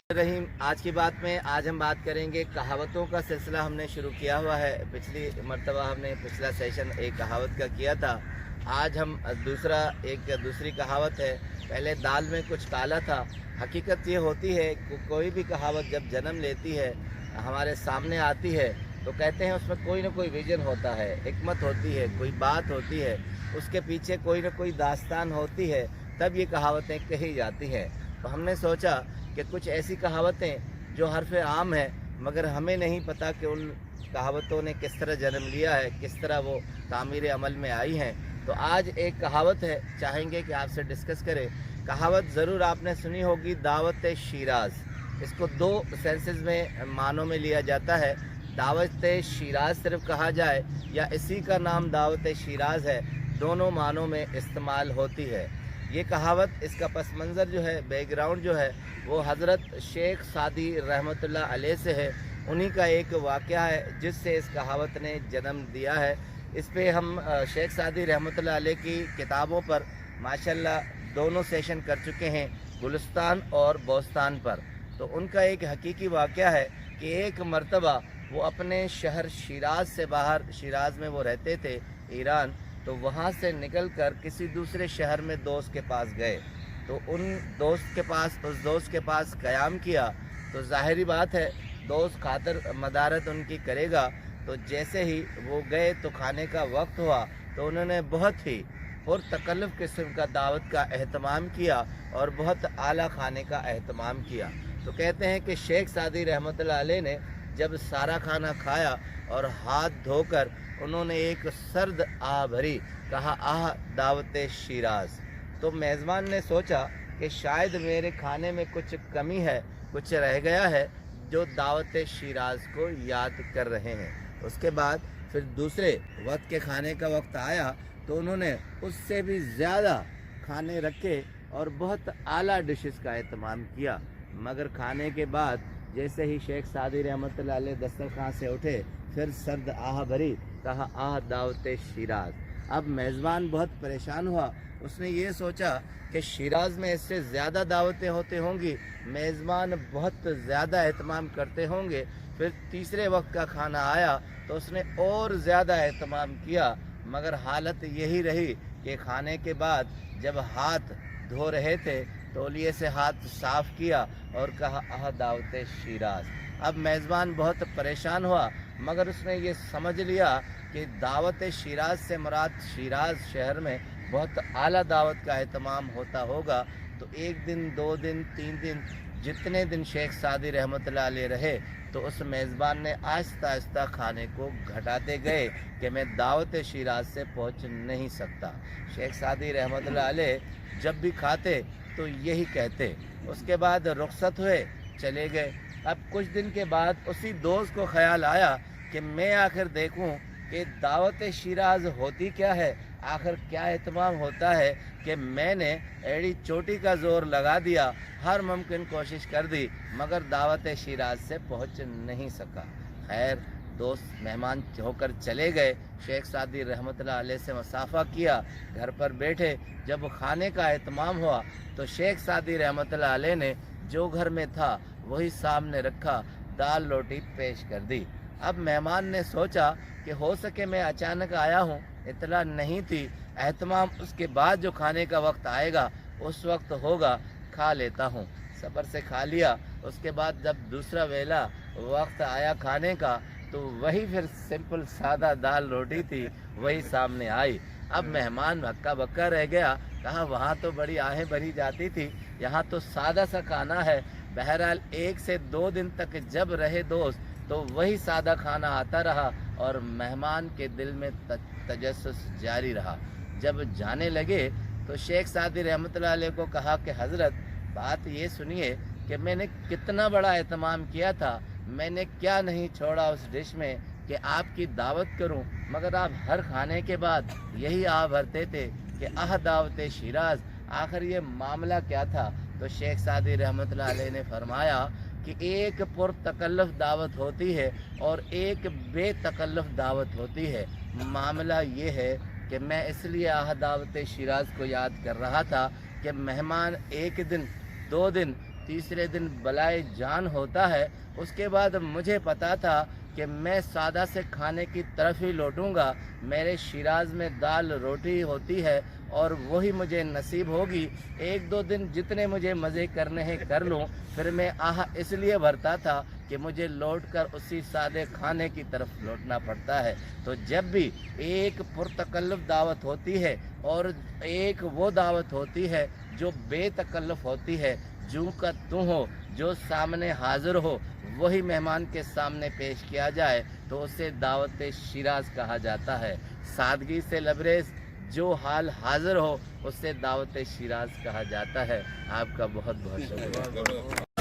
रहीम, आज की बात में आज हम बात करेंगे कहावतों का सिलसिला हमने शुरू किया हुआ है। पिछली मर्तबा हमने पिछला सेशन एक कहावत का किया था। आज हम दूसरी कहावत है। पहले दाल में कुछ काला था। हकीकत ये होती है कोई भी कहावत जब जन्म लेती है, हमारे सामने आती है, तो कहते हैं उसमें कोई ना कोई विजन होता है, हिकमत होती है, कोई बात होती है, उसके पीछे कोई ना कोई दास्तान होती है, तब ये कहावतें कही जाती हैं। तो हमने सोचा कि कुछ ऐसी कहावतें जो हरफ आम है मगर हमें नहीं पता कि उन कहावतों ने किस तरह जन्म लिया है, किस तरह वो तामीर अमल में आई हैं। तो आज एक कहावत है, चाहेंगे कि आपसे डिस्कस करें। कहावत ज़रूर आपने सुनी होगी, दावत शिराज। इसको दो सेंसेस में मानों में लिया जाता है। दावत शिराज सिर्फ कहा जाए या इसी का नाम दावत शिराज है, दोनों मानों में इस्तेमाल होती है। ये कहावत, इसका पस मंज़र जो है, बैकग्राउंड जो है, वो हज़रत शेख सादी रहमतुल्लाह अलैह से है। उन्हीं का एक वाक़या है जिससे इस कहावत ने जन्म दिया है। इस पे हम शेख सादी रहमतुल्लाह अलैह की किताबों पर माशाल्लाह दोनों सेशन कर चुके हैं, गुलिस्तान और बोस्तान पर। तो उनका एक हकीकी वाक़या है कि एक मर्तबा वो अपने शहर शिराज से बाहर, शिराज में वो रहते थे ईरान, तो वहाँ से निकलकर किसी दूसरे शहर में दोस्त के पास गए। तो उस दोस्त के पास क़याम किया। तो ज़ाहिरी बात है दोस्त खातर मदारत उनकी करेगा। तो जैसे ही वो गए तो खाने का वक्त हुआ, तो उन्होंने बहुत ही पुरतकल्लुफ़ किस्म का दावत का एहतमाम किया और बहुत आला खाने का एहतमाम किया। तो कहते हैं कि शेख सादी रहमतुल्लाह अलैह ने जब सारा खाना खाया और हाथ धोकर उन्होंने एक सर्द आह भरी, कहा, आह दावत शिराज। तो मेज़बान ने सोचा कि शायद मेरे खाने में कुछ कमी है, कुछ रह गया है जो दावत शिराज को याद कर रहे हैं। उसके बाद फिर दूसरे वक्त के खाने का वक्त आया, तो उन्होंने उससे भी ज़्यादा खाने रखे और बहुत आला डिशेस का एहतमाम किया। मगर खाने के बाद जैसे ही शेख सादी रहमतुल्लाह अलैह दस्तरखान से उठे, फिर सर्द आह भरी, कहा, आह दावत शिराज। अब मेज़बान बहुत परेशान हुआ। उसने ये सोचा कि शिराज में इससे ज़्यादा दावतें होती होंगी, मेज़बान बहुत ज़्यादा एहतमाम करते होंगे। फिर तीसरे वक्त का खाना आया तो उसने और ज़्यादा एहतमाम किया। मगर हालत यही रही कि खाने के बाद जब हाथ धो रहे थे, तौलिए से हाथ साफ़ किया और कहा, आह दावत शिराज। अब मेज़बान बहुत परेशान हुआ, मगर उसने ये समझ लिया कि दावत शिराज से मुराद शिराज शहर में बहुत आला दावत का एहतमाम होता होगा। तो एक दिन, 2 दिन, 3 दिन, जितने दिन शेख सादी रहमतुल्लाह अलैह रहे, तो उस मेज़बान ने आहिस्ता आहिस्ता खाने को घटाते गए कि मैं दावत शिराज से पहुंच नहीं सकता। शेख सादी रहमतुल्लाह अलैह जब भी खाते तो यही कहते। उसके बाद रुखसत हुए, चले गए। अब कुछ दिन के बाद उसी दोस्त को ख्याल आया कि मैं आखिर देखूं कि दावत शिराज होती क्या है, आखिर क्या एहतमाम होता है कि मैंने एड़ी चोटी का ज़ोर लगा दिया, हर मुमकिन कोशिश कर दी, मगर दावत शिराज से पहुंच नहीं सका। खैर, दोस्त मेहमान होकर चले गए। शेख सादी रहमतुल्लाह अलैह से मुसाफा किया, घर पर बैठे। जब खाने का एहतमाम हुआ तो शेख सादी रहमतुल्लाह अलैह ने जो घर में था वही सामने रखा, दाल रोटी पेश कर दी। अब मेहमान ने सोचा कि हो सके मैं अचानक आया हूँ, इतला नहीं थी, एहतमाम उसके बाद जो खाने का वक्त आएगा उस वक्त होगा, खा लेता हूँ। सब्र से खा लिया। उसके बाद जब दूसरा वेला वक्त आया खाने का, तो वही फिर सिंपल सादा दाल रोटी थी, वही सामने आई। अब मेहमान हक्का बक्का रह गया। कहा, वहाँ तो बड़ी आहें भरी जाती थी, यहाँ तो सादा सा खाना है। बहरहाल 1 से 2 दिन तक जब रहे दोस्त, तो वही सादा खाना आता रहा और मेहमान के दिल में तजस्सुस जारी रहा। जब जाने लगे तो शेख सादी रहमतुल्लाह अलैह को कहा कि हज़रत, बात ये सुनिए कि मैंने कितना बड़ा एहतमाम किया था, मैंने क्या नहीं छोड़ा उस डिश में कि आपकी दावत करूं, मगर आप हर खाने के बाद यही आह भरते थे कि आह दावत शिराज, आखिर ये मामला क्या था। तो शेख सादी रहमतुल्लाह अलैह ने फरमाया कि एक पुरतकल्लुफ़ दावत होती है और एक बेतकल्लुफ़ दावत होती है। मामला ये है कि मैं इसलिए आह दावत शिराज को याद कर रहा था कि मेहमान 1 दिन, 2 दिन, तीसरे दिन बलाए जान होता है। उसके बाद मुझे पता था कि मैं सादा से खाने की तरफ ही लौटूंगा। मेरे शिराज में दाल रोटी होती है और वही मुझे नसीब होगी। एक दो दिन जितने मुझे मज़े करने हैं कर लूँ, फिर मैं आह इसलिए भरता था कि मुझे लौटकर उसी सादे खाने की तरफ लौटना पड़ता है। तो जब भी एक पुरतकल्लुफ़ दावत होती है और एक वो दावत होती है जो बेतकल्लुफ़ होती है, जूं का तू हो, जो सामने हाजिर हो वही मेहमान के सामने पेश किया जाए, तो उसे दावत शिराज कहा जाता है। सादगी से लबरेज जो हाल हाजिर हो उसे दावत शिराज कहा जाता है। आपका बहुत बहुत शुक्रिया।